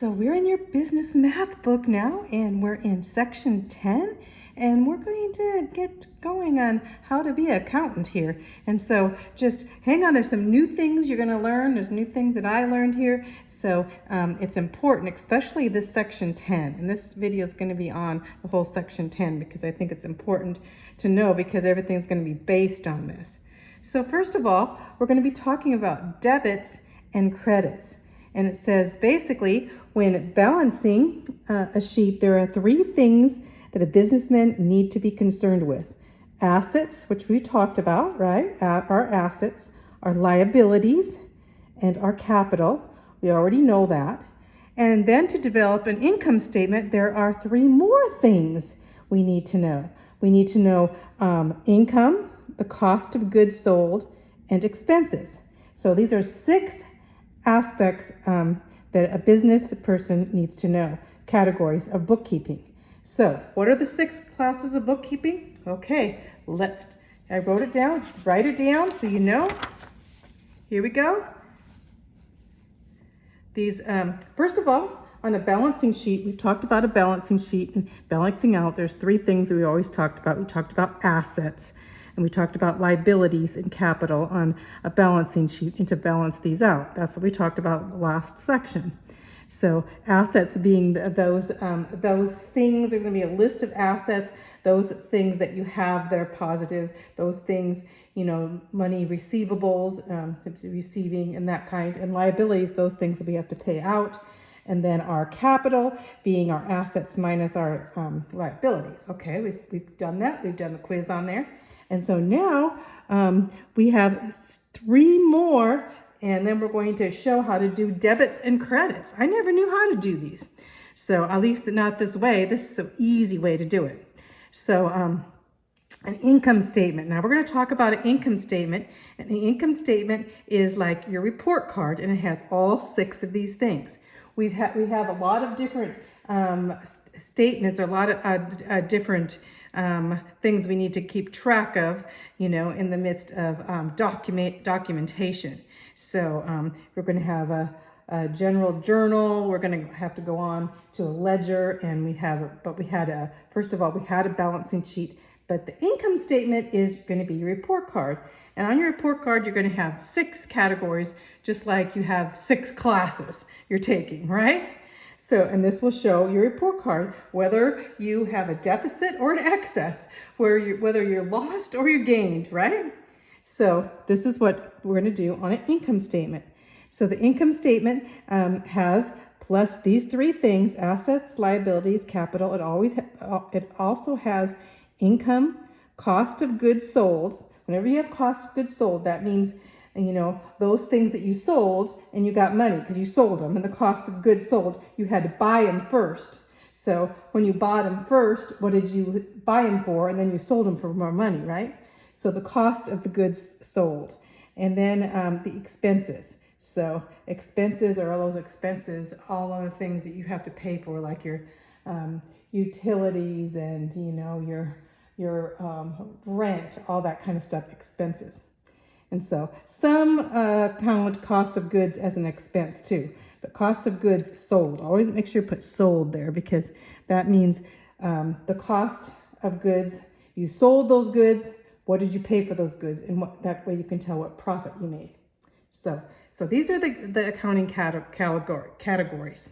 So we're in your business math book now, and we're in section 10, and we're going to get going on how to be an accountant here. And so just hang on, there's some new things you're going to learn. There's new things that I learned here. So it's important, especially this section 10. And this video is going to be on the whole section 10 because I think it's important to know because everything's going to be based on this. So first of all, we're going to be talking about debits and credits. And it says basically when balancing a sheet, there are three things that a businessman need to be concerned with. Assets, which we talked about, right? Our assets, our liabilities, and our capital. We already know that. And then to develop an income statement, there are three more things we need to know. We need to know income, the cost of goods sold, and expenses. So these are six aspects that a business person needs to know, categories of bookkeeping. So what are the six classes of bookkeeping? Okay, I wrote it down, write it down so you know. Here we go. These, first of all, on a balancing sheet, we've talked about a balancing sheet and balancing out. There's three things that we always talked about. We talked about assets, and we talked about liabilities and capital on a balancing sheet and to balance these out. That's what we talked about in the last section. So assets being those things, there's going to be a list of assets, those things that you have that are positive, those things, you know, money receivables, receiving and that kind, and liabilities, those things that we have to pay out. And then our capital being our assets minus our liabilities. Okay, we've done that. We've done the quiz on there. And so now we have three more, and then we're going to show how to do debits and credits. I never knew how to do these. So at least not this way. This is an easy way to do it. So an income statement. Now we're going to talk about an income statement. And the income statement is like your report card, and it has all six of these things. We have a lot of different statements, or a lot of different things we need to keep track of, you know, in the midst of documentation. So we're going to have a general journal. We're going to have to go on to a ledger, and first of all, we had a balancing sheet, but the income statement is going to be your report card. And on your report card, you're going to have six categories, just like you have six classes you're taking, right? So, and this will show your report card, whether you have a deficit or an excess, whether you're lost or you're gained, right? So this is what we're going to do on an income statement. So the income statement has, plus these three things, assets, liabilities, capital, it also has income, cost of goods sold. Whenever you have cost of goods sold, that means, you know, those things that you sold and you got money because you sold them, and the cost of goods sold, you had to buy them first. So when you bought them first, what did you buy them for? And then you sold them for more money, right? So the cost of the goods sold. And then the expenses. So expenses are all those expenses, all other things that you have to pay for, like your utilities and, you know, your rent, all that kind of stuff, expenses. And so some count cost of goods as an expense too, but cost of goods sold, always make sure you put sold there, because that means the cost of goods, you sold those goods, what did you pay for those goods, and that way you can tell what profit you made. So these are the accounting categories.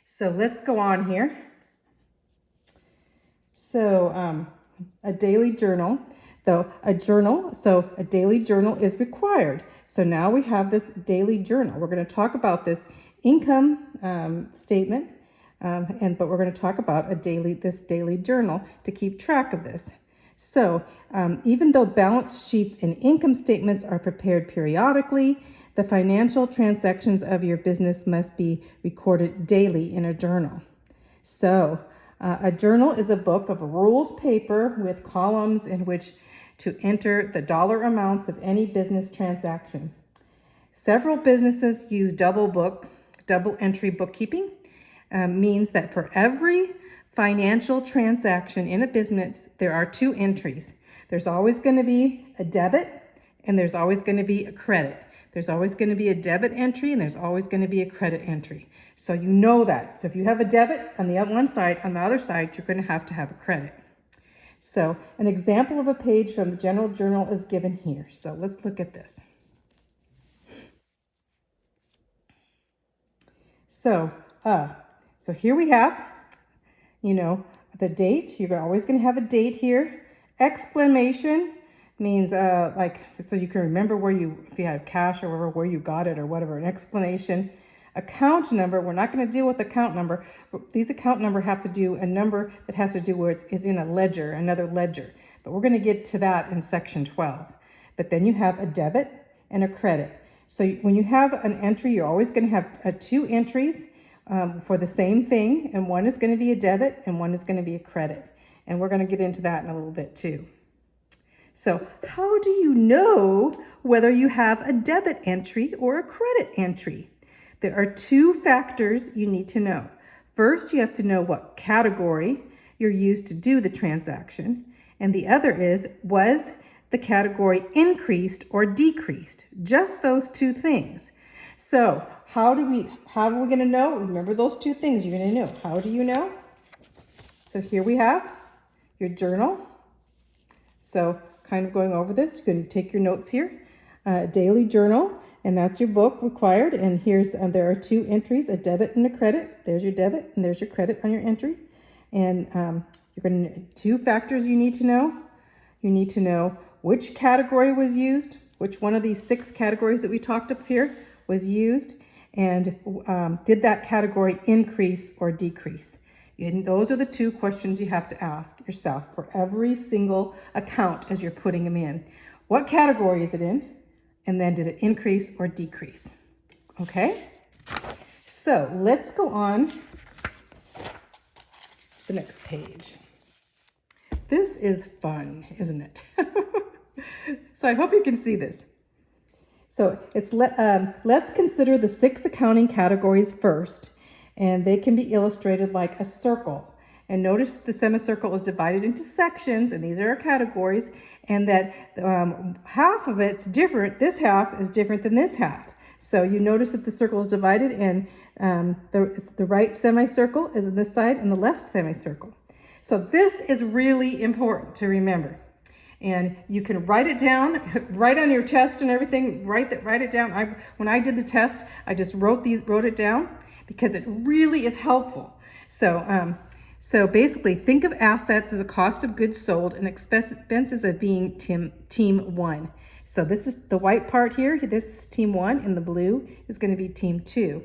So let's go on here. So a daily journal. So a daily journal is required. So now we have this daily journal. We're going to talk about this income statement, but we're going to talk about this daily journal to keep track of this. So even though balance sheets and income statements are prepared periodically, the financial transactions of your business must be recorded daily in a journal. So a journal is a book of ruled paper with columns in which to enter the dollar amounts of any business transaction. Several businesses use double entry bookkeeping. Means that for every financial transaction in a business, there are two entries. There's always going to be a debit and there's always going to be a credit. There's always going to be a debit entry and there's always going to be a credit entry. So you know that. So if you have a debit on the one side, on the other side, you're going to have a credit. So an example of a page from the General Journal is given here. So let's look at this. So here we have, the date. You're always going to have a date here. Exclamation means so you can remember if you have cash or where you got it or whatever, an explanation. Account number, we're not going to deal with account number. These account number have to do a number that has to do where it is in a ledger, another ledger. But we're going to get to that in section 12. But then you have a debit and a credit. So when you have an entry, you're always going to have two entries for the same thing. And one is going to be a debit and one is going to be a credit. And we're going to get into that in a little bit too. So how do you know whether you have a debit entry or a credit entry? There are two factors you need to know. First, you have to know what category you're used to do the transaction. And the other is, was the category increased or decreased? Just those two things. So how are we going to know? Remember those two things you're going to know. How do you know? So here we have your journal. So kind of going over this, you're going to take your notes here. Daily journal. And that's your book required. And there are two entries, a debit and a credit. There's your debit and there's your credit on your entry. And two factors you need to know. You need to know which category was used, which one of these 6 categories that we talked up here was used, and did that category increase or decrease? And those are the 2 questions you have to ask yourself for every single account as you're putting them in. What category is it in? And then did it increase or decrease? Okay, so let's go on to the next page. This is fun, isn't it? So I hope you can see this. So let's consider the 6 accounting categories first, and they can be illustrated like a circle. And notice the semicircle is divided into sections, and these are our categories, and that half of it's different. This half is different than this half. So you notice that the circle is divided, and the right semicircle is on this side and the left semicircle. So this is really important to remember. And you can write it down, write on your test and everything, write it down. When I did the test, I just wrote it down because it really is helpful. So basically, think of assets as a cost of goods sold and expenses as being team 1. So this is the white part here. This is team 1, and the blue is going to be team 2.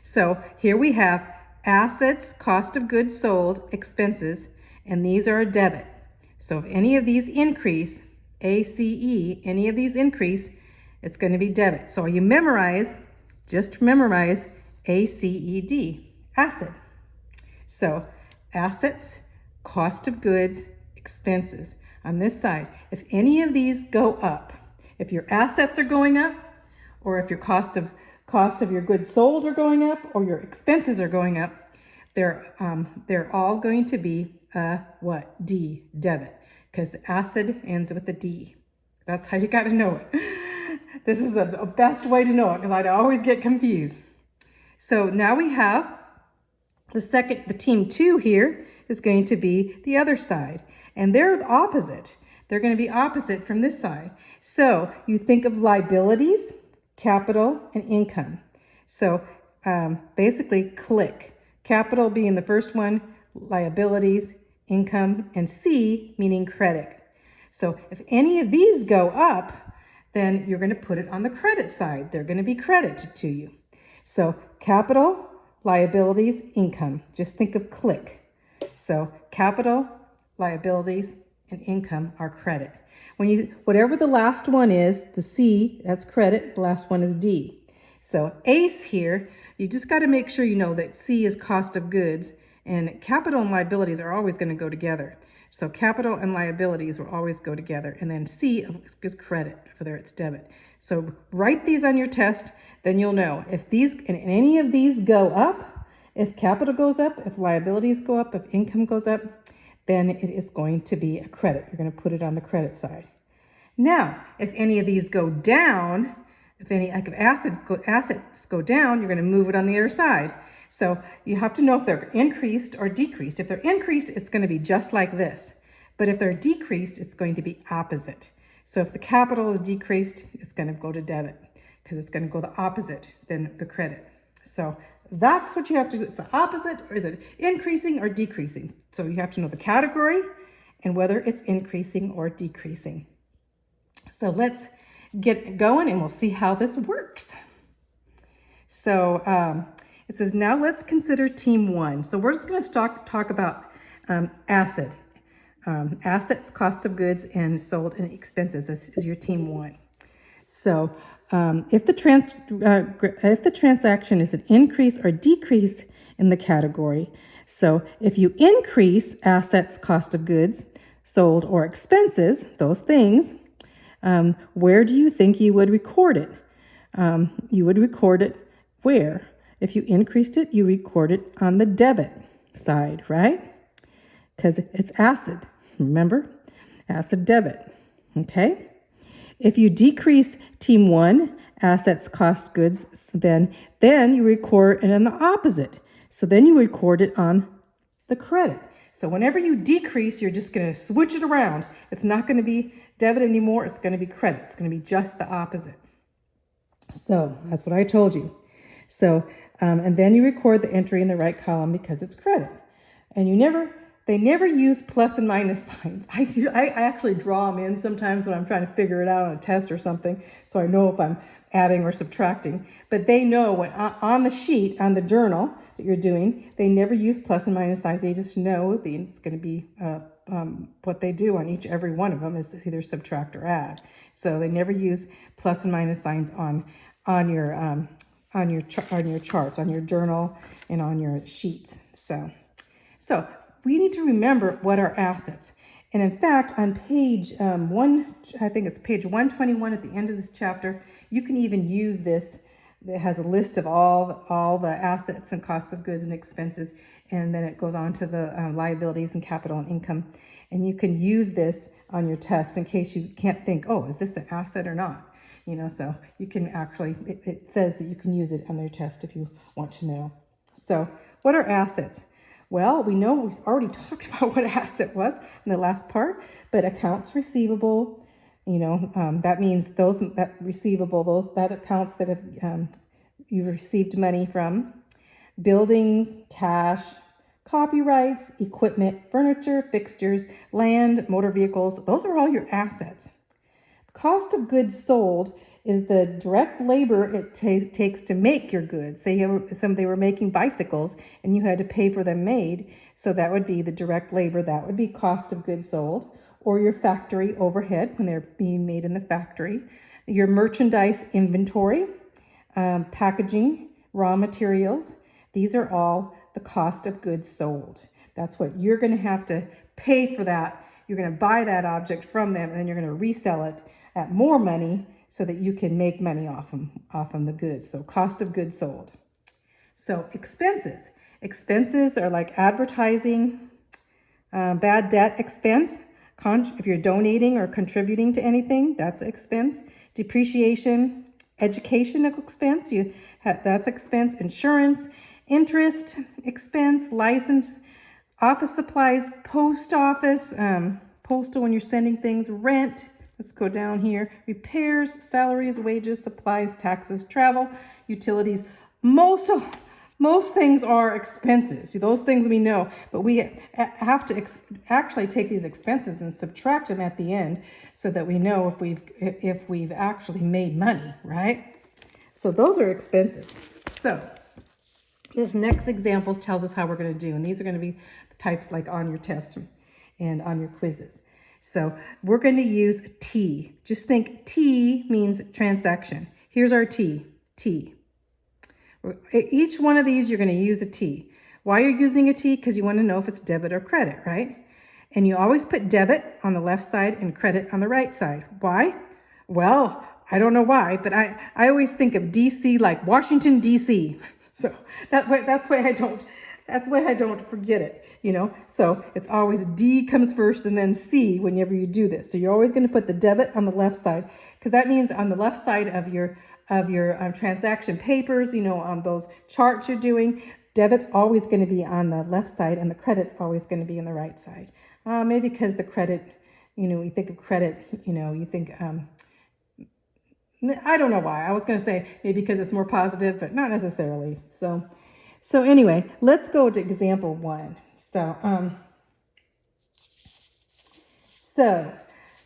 So here we have assets, cost of goods sold, expenses, and these are a debit. So if any of these increase, ACE, any of these increase, it's going to be debit. So just memorize ACED, asset. So assets, cost of goods, expenses. On this side, if any of these go up, if your assets are going up, or if your cost of your goods sold are going up, or your expenses are going up, they're all going to be D, debit, because the asset ends with a D. That's how you got to know it. This is the best way to know it, because I'd always get confused. So now we have the team 2 here is going to be the other side, and they're opposite. They're going to be opposite from this side. So you think of liabilities, capital, and income. So basically click. Capital being the first one, liabilities, income, and C meaning credit. So if any of these go up, then you're going to put it on the credit side. They're going to be credited to you. So capital, liabilities, income. Just think of click. So capital, liabilities, and income are credit. Whatever the last one is, the C, that's credit. The last one is D. So ACE here, you just got to make sure you know that C is cost of goods, and capital and liabilities are always going to go together. So capital and liabilities will always go together, and then C is credit, whether it's debit. So write these on your test, then you'll know if any of these go up, if capital goes up, if liabilities go up, if income goes up, then it is going to be a credit. You're going to put it on the credit side. Now, if any of these go down, If any like if assets go down, you're going to move it on the other side. So you have to know if they're increased or decreased. If they're increased, it's going to be just like this. But if they're decreased, it's going to be opposite. So if the capital is decreased, it's going to go to debit because it's going to go the opposite than the credit. So that's what you have to do. It's the opposite, or is it increasing or decreasing? So you have to know the category and whether it's increasing or decreasing. So let's get going and we'll see how this works. So it says, now let's consider team one. So we're just going to talk about assets, cost of goods, and sold and expenses. This is your team one. So if the transaction is an increase or decrease in the category, so if you increase assets, cost of goods, sold, or expenses, those things, where do you think you would record it? You would record it where? If you increased it, you record it on the debit side, right? Because it's asset, remember? Asset debit, okay? If you decrease team one, assets, cost, goods, then you record it on the opposite. So then you record it on the credit. So whenever you decrease, you're just going to switch it around. It's not going to be debit anymore. It's going to be credit. It's going to be just the opposite. So that's what I told you. So, and then you record the entry in the right column because it's credit. And they never use plus and minus signs. I actually draw them in sometimes when I'm trying to figure it out on a test or something, so I know if I'm adding or subtracting. But they know when on the sheet, on the journal that you're doing, they never use plus and minus signs. They just know it's going to be what they do on every one of them is either subtract or add. So they never use plus and minus signs on your charts, on your journal, and on your sheets. So we need to remember what are assets. And in fact, on page I think it's page 121 at the end of this chapter, you can even use this. It has a list of all the assets and costs of goods and expenses, and then it goes on to the liabilities and capital and income. And you can use this on your test in case you can't think, oh, is this an asset or not? So you can actually, it says that you can use it on your test if you want to know. So what are assets? Well, we know we've already talked about what asset was in the last part, but accounts receivable, that means that accounts that have you've received money from, buildings, cash, copyrights, equipment, furniture, fixtures, land, motor vehicles. Those are all your assets. Cost of goods sold is the direct labor it takes to make your goods. Say they were making bicycles and you had to pay for them made. So that would be the direct labor. That would be cost of goods sold. Or your factory overhead when they're being made in the factory. Your merchandise inventory, packaging, raw materials. These are all the cost of goods sold. That's what you're going to have to pay for that. You're going to buy that object from them and then you're going to resell it at more money so that you can make money off them the goods. So cost of goods sold. So expenses. Expenses are like advertising, bad debt expense. If you're donating or contributing to anything, that's expense. Depreciation, educational expense, that's expense. Insurance, interest expense, license, office supplies, post office, postal when you're sending things, rent. Let's go down here. Repairs, salaries, wages, supplies, taxes, travel, utilities. Most things are expenses. See, those things we know, but we have to actually take these expenses and subtract them at the end so that we know if we've actually made money, right? So those are expenses. So this next example tells us how we're going to do, and these are going to be the types like on your test and on your quizzes. So we're going to use T. Just think T means transaction. Here's our T. Each one of these, you're going to use a T. Why you're using a T? Because you want to know if it's debit or credit, right? And you always put debit on the left side and credit on the right side. Why? Well, I don't know why, but I always think of DC like Washington, DC. So that's why I don't forget it, So it's always D comes first and then C whenever you do this. So you're always going to put the debit on the left side because that means on the left side of your transaction papers, on those charts you're doing, debit's always going to be on the left side and the credit's always going to be on the right side. Maybe because the credit, you think of credit, you think, I don't know why. I was going to say maybe because it's more positive, but not necessarily. So anyway, let's go to example 1.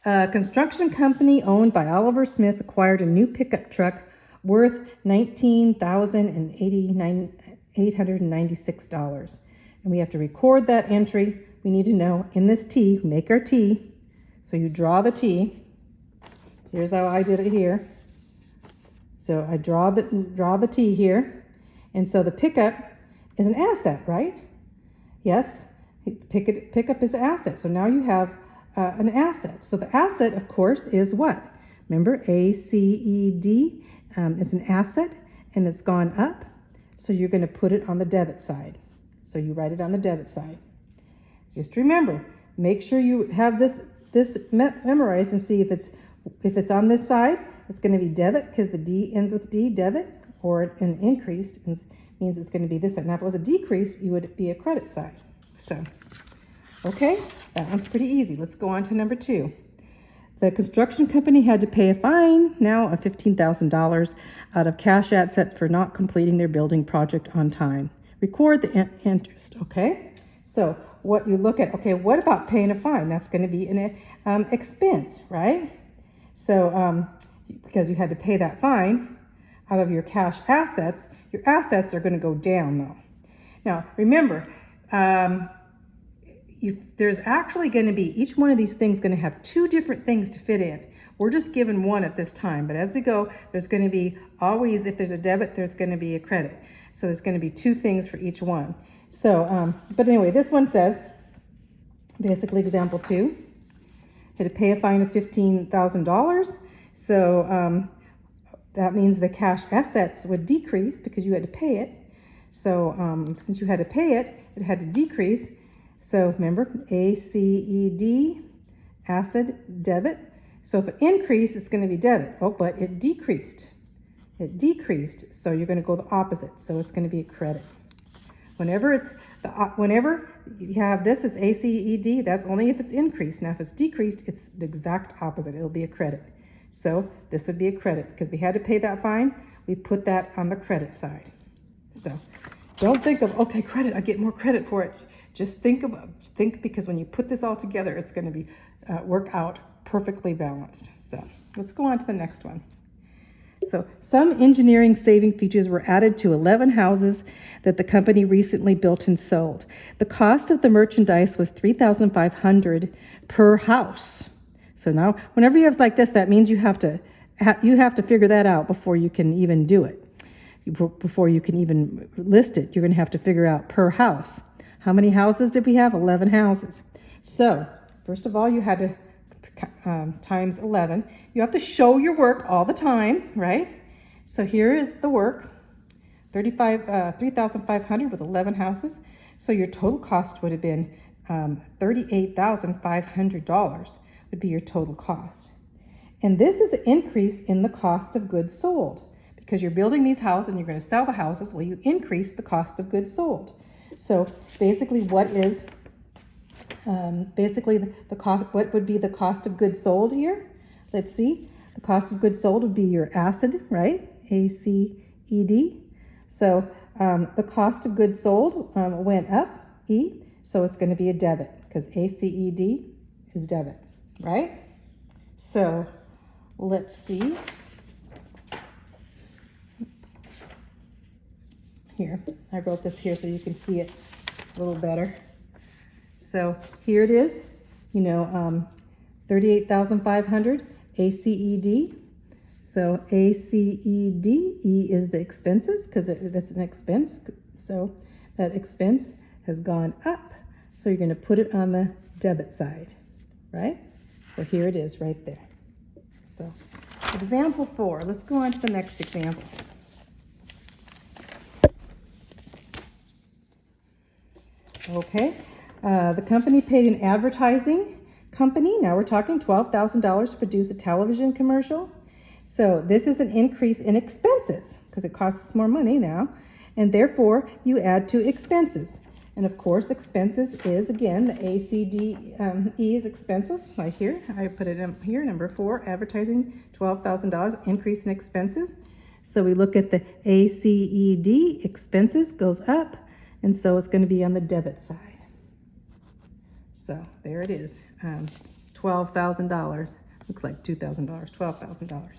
A construction company owned by Oliver Smith acquired a new pickup truck worth $19,896. And we have to record that entry. We need to know in this T, make our T. So you draw the T. Here's how I did it here. So I draw the T here. And so the pickup is an asset, right? Yes, pickup is the asset. So now you have an asset. So the asset, of course, is what? Remember, ACED is an asset and it's gone up. So you're going to put it on the debit side. So you write it on the debit side. Just remember, make sure you have this memorized and see if it's on this side, it's going to be debit because the D ends with D, debit, or an increased means it's going to be this side. Now, if it was a decreased, you would be a credit side. So, okay, that one's pretty easy. Let's go on to number 2. The construction company had to pay a fine now of $15,000 out of cash assets for not completing their building project on time. Record the interest, okay? So what you look at, okay, what about paying a fine? That's going to be an expense, right? So because you had to pay that fine out of your cash assets, your assets are going to go down though. Now, remember, there's actually going to be, each one of these things going to have 2 different things to fit in. We're just given one at this time, but as we go, there's going to be always, if there's a debit, there's going to be a credit. So there's going to be 2 things for each one. So, but anyway, this one says, basically example 2, had to pay a fine of $15,000. So that means the cash assets would decrease because you had to pay it. So since you had to pay it, it had to decrease. So remember, ACED, asset, debit. So if it increased, it's going to be debit. Oh, but it decreased. It decreased, so you're going to go the opposite. So it's going to be a credit. Whenever you have this, it's ACED. That's only if it's increased. Now, if it's decreased, it's the exact opposite. It'll be a credit. So this would be a credit because we had to pay that fine. We put that on the credit side. So don't think of, okay, credit, I get more credit for it. Just think because when you put this all together, it's going to be work out perfectly balanced. So let's go on to the next one. So some engineering saving features were added to 11 houses that the company recently built and sold. The cost of the merchandise was $3,500 per house. So now, whenever you have like this, that means you have to figure that out before you can even do it. Before you can even list it, you're going to have to figure out per house. How many houses did we have? 11 houses. So first of all, you had to times 11. You have to show your work all the time, right? So here is the work, $3,500 with 11 houses. So your total cost would have been $38,500 would be your total cost. And this is an increase in the cost of goods sold because you're building these houses and you're going to sell the houses. Well, you increase the cost of goods sold. So basically what is the cost, what would be the cost of goods sold here? Let's see. The cost of goods sold would be your asset, right? ACED. So the cost of goods sold went up, E, so it's going to be a debit because ACED is debit, right? So let's see. Here, I wrote this here so you can see it a little better. So here it is, 38,500 ACED. So ACED, E is the expenses because that's an expense. So that expense has gone up. So you're going to put it on the debit side, right? So here it is right there. So example 4, let's go on to the next example. Okay, the company paid an advertising company, now we're talking $12,000 to produce a television commercial. So this is an increase in expenses because it costs us more money now. And therefore, you add to expenses. And of course, expenses is, again, the ACDE is expensive, right here. I put it in here, number 4, advertising, $12,000, increase in expenses. So we look at the ACED, expenses goes up, and so it's going to be on the debit side. So there it is, $12,000. Looks like $2,000, $12,000.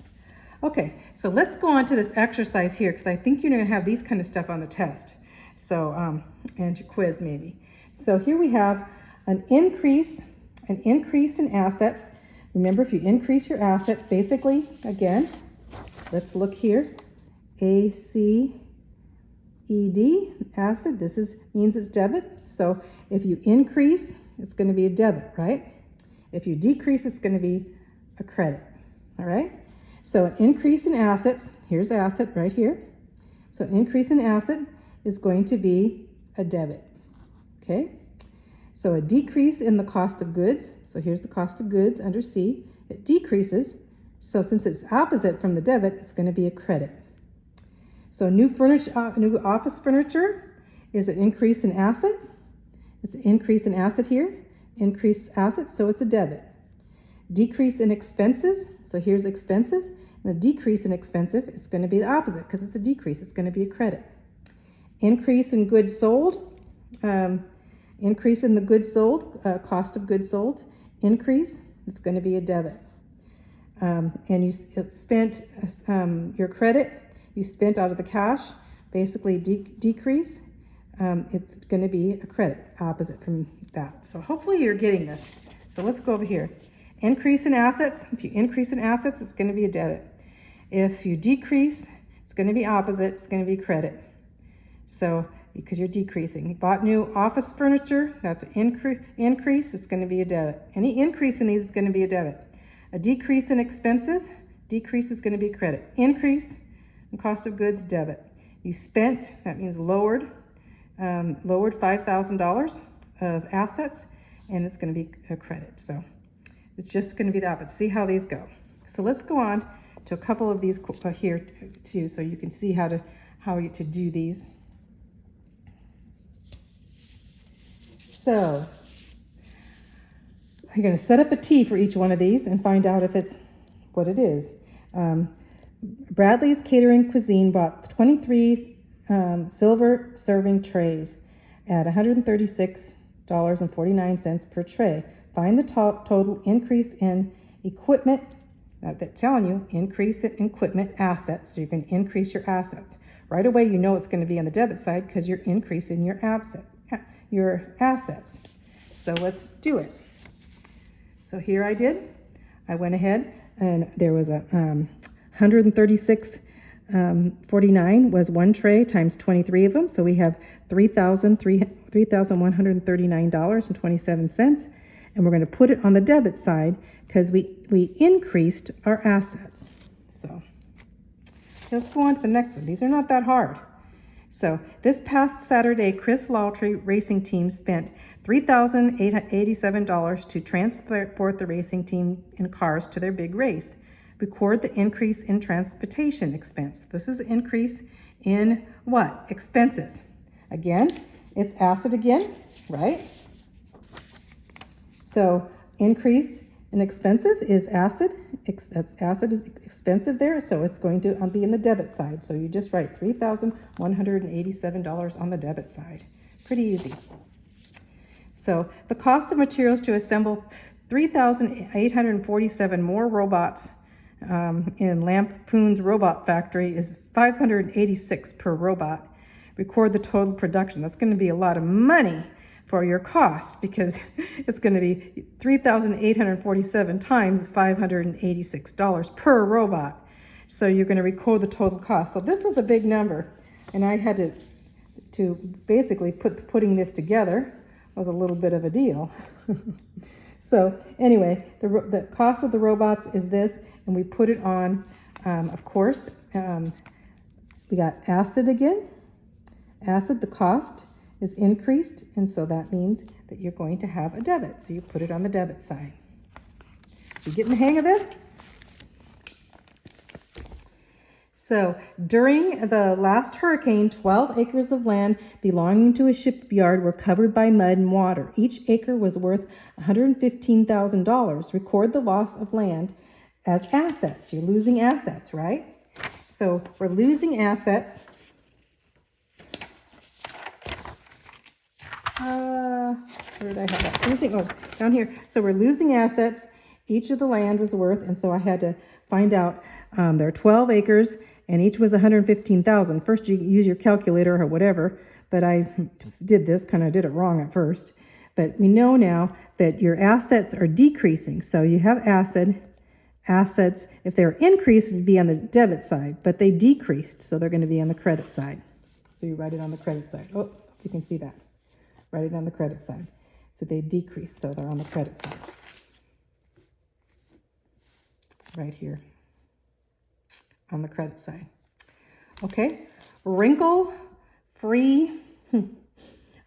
Okay, so let's go on to this exercise here because I think you're going to have these kind of stuff on the test. So, and your quiz maybe. So here we have an increase in assets. Remember, if you increase your asset, basically, again, let's look here. ACED, asset, means it's debit. So if you increase, it's going to be a debit, right? If you decrease, it's going to be a credit, all right? So an increase in assets, here's asset right here. So an increase in asset is going to be a debit, okay? So a decrease in the cost of goods, so here's the cost of goods under C, it decreases. So since it's opposite from the debit, it's going to be a credit. So new office furniture is an increase in asset. It's an increase in asset here, increased asset, so it's a debit. Decrease in expenses, so here's expenses, and the decrease in expensive is going to be the opposite because it's a decrease, it's going to be a credit. Increase in goods sold, increase in the goods sold, cost of goods sold, increase, it's going to be a debit. And you spent your credit, you spent out of the cash, basically decrease, it's going to be a credit, opposite from that. So hopefully you're getting this. So let's go over here. Increase in assets, if you increase in assets, it's going to be a debit. If you decrease, it's going to be opposite, it's going to be credit. So, because you're decreasing. You bought new office furniture, that's an increase, it's going to be a debit. Any increase in these is going to be a debit. A decrease in expenses, decrease is going to be credit. Increase in cost of goods, debit. You spent, that means lowered $5,000 of assets, and it's going to be a credit. So it's just going to be the opposite. See how these go. So let's go on to a couple of these here too, so you can see how to do these. So you're going to set up a T for each one of these and find out if it's what it is. Bradley's Catering Cuisine bought 23 silver serving trays at $136.49 per tray. Find the total increase in equipment. They're telling you increase in equipment assets, so you can increase your assets. Right away, you know it's going to be on the debit side because you're increasing your assets. So let's do it. So here I went ahead and there was a $136.49 was one tray times 23 of them. So we have $3,139.27. And we're going to put it on the debit side because we increased our assets. So let's go on to the next one. These are not that hard. So this past Saturday, Chris Lawtree Racing Team spent $3,887 to transport the racing team in cars to their big race. Record the increase in transportation expense. This is an increase in what? Expenses. Again, it's asset again, right? So increase in expensive is asset. Asset is expensive there, so it's going to be in the debit side. So you just write $3,187 on the debit side. Pretty easy. So the cost of materials to assemble 3,847 more robots in Lampoon's Robot Factory is $586 per robot. Record the total production. That's going to be a lot of money for your cost because it's going to be 3,847 times $586 per robot. So you're going to record the total cost. So this was a big number, and I had to basically putting this together was a little bit of a deal. So anyway, the cost of the robots is this, and we put it on, of course, we got asset again. Asset, the cost is increased, and so that means that you're going to have a debit. So you put it on the debit side. So you're getting the hang of this? So during the last hurricane, 12 acres of land belonging to a shipyard were covered by mud and water. Each acre was worth $115,000. Record the loss of land as assets. You're losing assets, right? So we're losing assets. Where did I have that? Down here. So we're losing assets. Each of the land was worth, and so I had to find out. There are 12 acres, and each was 115,000. First, you use your calculator or whatever, but I did it wrong at first. But we know now that your assets are decreasing. So you have assets. If they're increased, it'd be on the debit side, but they decreased, so they're going to be on the credit side. So you write it on the credit side. Oh, you can see that. Write it on the credit side. So they decreased, so they're on the credit side. Right here on the credit side. Okay, wrinkle-free. How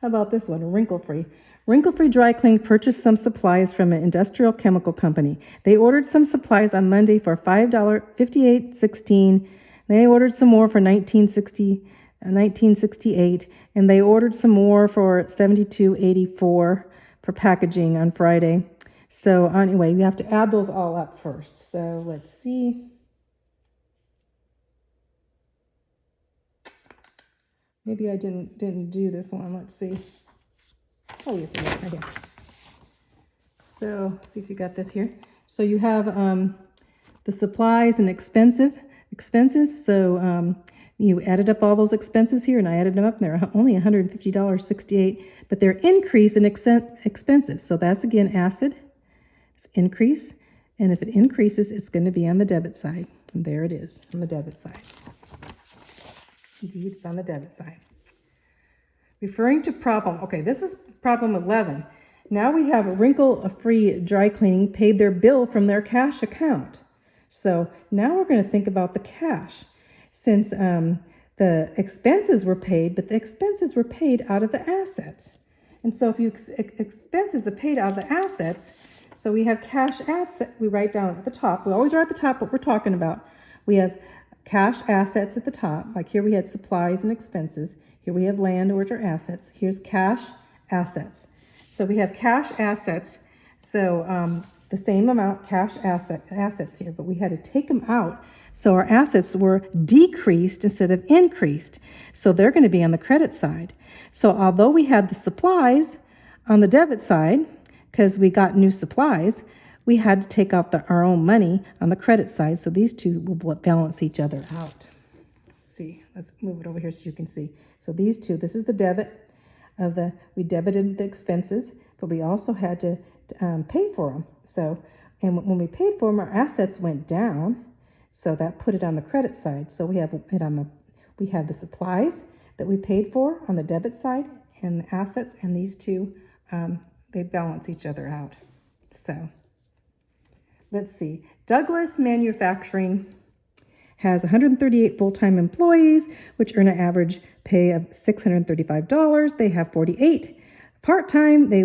about this one? Wrinkle-free. Wrinkle-free Dry Cleaning purchased some supplies from an industrial chemical company. They ordered some supplies on Monday for $58.16. They ordered some more for $19.68, and they ordered some more for $72.84 for packaging on Friday. So anyway, you have to add those all up first. So let's see. Maybe I didn't do this one. Let's see. Oh, yes, I did. Right here. So let's see if you got this here. So you have the supplies and expenses. So you added up all those expenses here, and I added them up, and they're only $150.68, but they're increase in expenses. So that's again acid. It's increase, and if it increases, it's going to be on the debit side. And there it is on the debit side. Indeed, it's on the debit side. Referring to problem, okay, this is problem 11. Now we have a wrinkle-free dry cleaning paid their bill from their cash account. So now we're going to think about the cash. Since the expenses were paid, but the expenses were paid out of the assets. And so if you expenses are paid out of the assets, so we have cash asset, we write down at the top. We always write at the top what we're talking about. We have cash assets at the top. Like here we had supplies and expenses. Here we have land, which are assets. Here's cash assets. So we have cash assets. So the same amount cash assets here, but we had to take them out. So our assets were decreased instead of increased. So they're going to be on the credit side. So although we had the supplies on the debit side, because we got new supplies, we had to take out our own money on the credit side. So these two will balance each other out. Let's see, let's move it over here so you can see. So these two, this is the debit of we debited the expenses, but we also had to pay for them. So, and when we paid for them, our assets went down. So that put it on the credit side. So we have it we have the supplies that we paid for on the debit side and the assets, and these two, they balance each other out. So let's see. Douglas Manufacturing has 138 full-time employees, which earn an average pay of $635. They have 48 part-time. They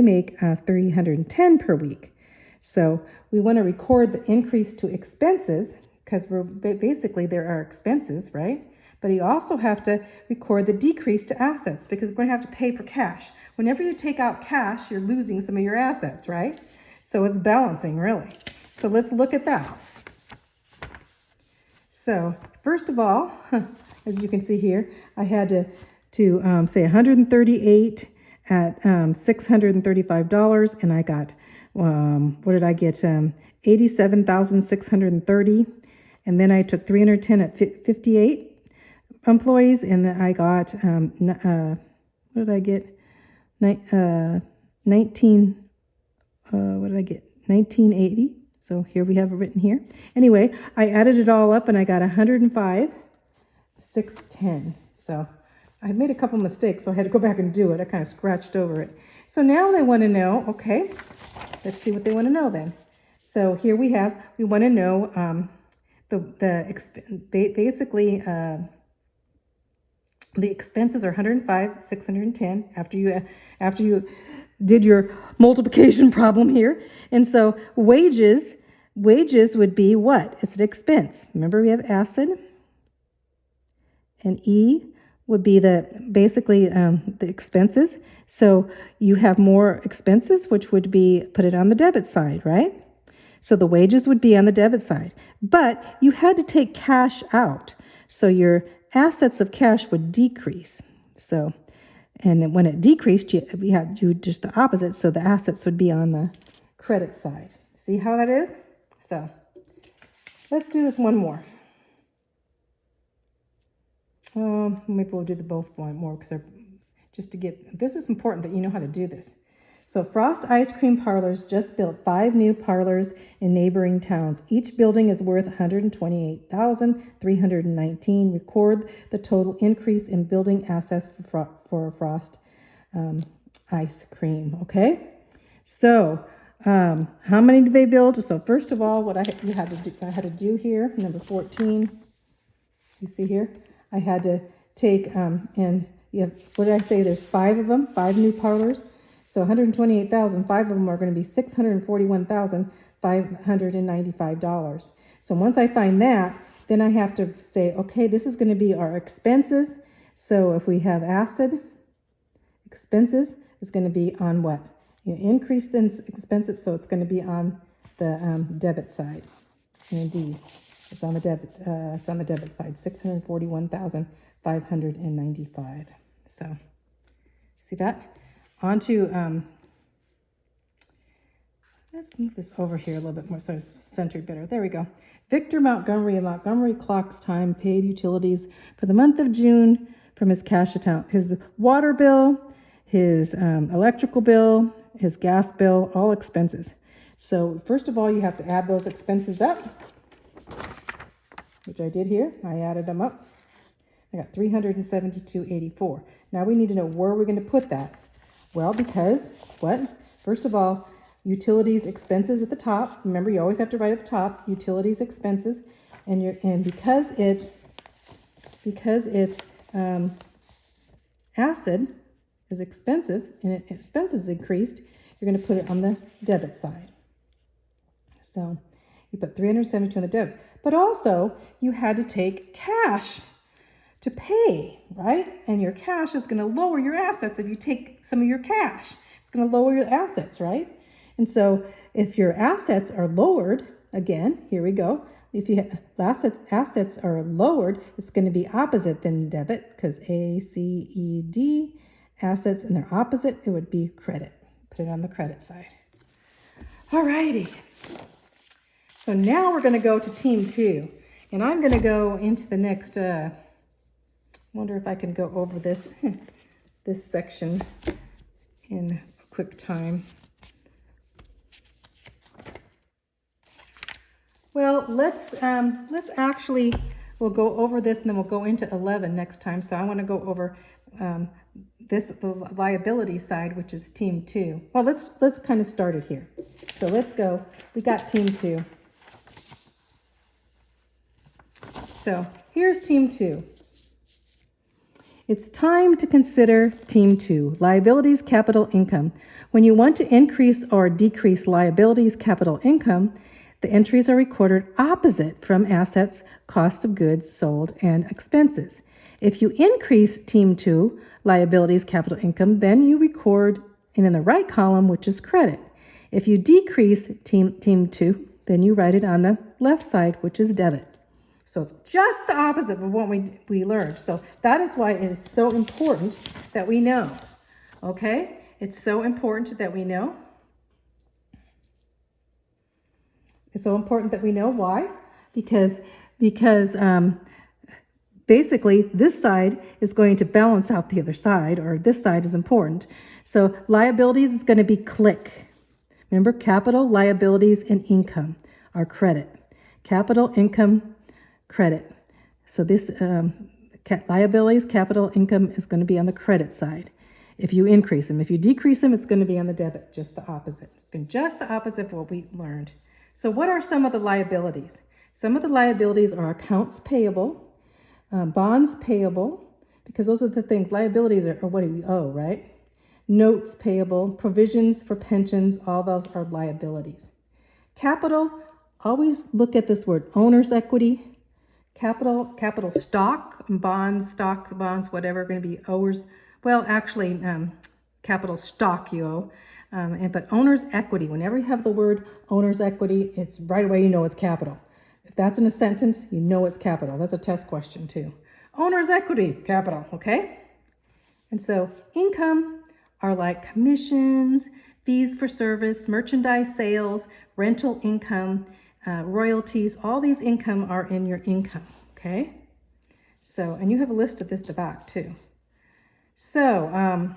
make $310 per week. So we want to record the increase to expenses because basically there are expenses, right? But you also have to record the decrease to assets because we're going to have to pay for cash. Whenever you take out cash, you're losing some of your assets, right? So it's balancing, really. So let's look at that. So first of all, as you can see here, I had to say 138 at $635, and I got what did I get? 87,630, and then I took 310 at 58 employees, and then I got what did I get? 1980. So here we have it written here. Anyway, I added it all up and I got 105,610. So I made a couple mistakes, so I had to go back and do it. I kind of scratched over it. So now they want to know, okay, let's see what they want to know then. So here we want to know basically the expenses are 105,610 after you did your multiplication problem here. And so wages Wages would be what? It's an expense. Remember, we have acid. And E would be basically the expenses. So you have more expenses, which would be put it on the debit side, right? So the wages would be on the debit side. But you had to take cash out. So your assets of cash would decrease. So, and then when it decreased, you just the opposite. So the assets would be on the credit side. See how that is? So let's do this one more. Maybe we'll do the both one more because just to get, this is important that you know how to do this. So Frost Ice Cream Parlors just built 5 new parlors in neighboring towns. Each building is worth $128,319. Record the total increase in building assets for Frost Ice Cream. Okay, so how many did they build? So first of all, what I had to do here, number 14. You see here, I had to take and what did I say? There's 5 of them, 5 new parlors. So 128,000, 5 of them are going to be $641,595. So once I find that, then I have to say, okay, this is going to be our expenses. So if we have acid, expenses is going to be on what? Increase the expenses, so it's going to be on the debit side. And indeed, it's on the debit. It's on the debit side, $641,595. So see that? On to, let's move this over here a little bit more so it's centered better. There we go. Victor Montgomery and Montgomery Clocks Time paid utilities for the month of June from his cash account. His water bill, his electrical bill, his gas bill, all expenses. So first of all, you have to add those expenses up, which I did here. I added them up. I got $372.84. Now we need to know where we're going to put that. Well, because what? First of all, utilities expenses at the top. Remember, you always have to write at the top utilities expenses, and because it's acid is expensive and expenses increased, you're going to put it on the debit side. So you put 372 on the debit, but also you had to take cash to pay, right? And your cash is going to lower your assets if you take some of your cash. It's going to lower your assets, right? And so if your assets are lowered, again, here we go. If you assets are lowered, it's going to be opposite than debit because ACED, assets, and their opposite, it would be credit. Put it on the credit side. All righty. So now we're going to go to team 2. And I'm going to go into the next wonder if I can go over this this section in a quick time. Well, let's actually, we'll go over this and then we'll go into 11 next time. So I want to go over the liability side, which is team 2. Well, let's kind of start it here. So let's go. We got team 2. So here's team 2. It's time to consider team 2, liabilities, capital income. When you want to increase or decrease liabilities, capital income, the entries are recorded opposite from assets, cost of goods sold, and expenses. If you increase team 2, liabilities, capital income, then you record in the right column, which is credit. If you decrease team 2, then you write it on the left side, which is debit. So it's just the opposite of what we learned. So that is why it is so important that we know. Okay? It's so important that we know. It's so important that we know why. Because basically this side is going to balance out the other side, or this side is important. So liabilities is going to be click. Remember, capital, liabilities, and income are credit. Capital, income, credit. So this liabilities, capital, income is going to be on the credit side if you increase them. If you decrease them, it's going to be on the debit, just the opposite. It's just the opposite of what we learned. So what are some of the liabilities? Some of the liabilities are accounts payable, bonds payable, because those are the things, liabilities are what do we owe, right? Notes payable, provisions for pensions, all those are liabilities. Capital always look at this word, owner's equity, capital stock, bonds, stocks, bonds, whatever, going to be owers. Well, actually, capital stock you owe. But owner's equity, whenever you have the word owner's equity, it's right away you know it's capital. If that's in a sentence, you know it's capital. That's a test question too. Owner's equity, capital, okay? And so income are like commissions, fees for service, merchandise sales, rental income, royalties. All these income are in your income, okay? So, and you have a list of this at the back too. So,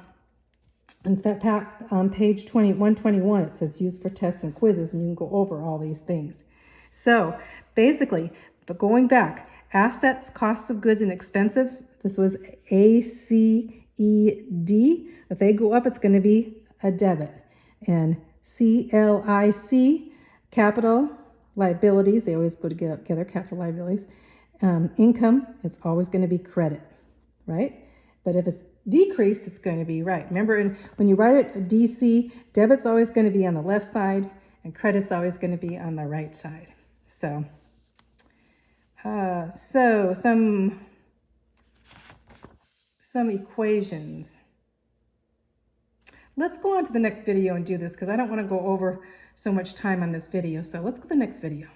in fact, on page 121, it says used for tests and quizzes, and you can go over all these things. So basically, but going back, assets, costs of goods, and expenses, this was ACED. If they go up, it's going to be a debit. And CLIC, capital liabilities, they always go together, capital liabilities. Income, it's always going to be credit, right? But if it's decreased, it's going to be right. Remember, when you write it DC, debit's always going to be on the left side, and credit's always going to be on the right side. So, some equations. Let's go on to the next video and do this because I don't want to go over so much time on this video. So let's go to the next video.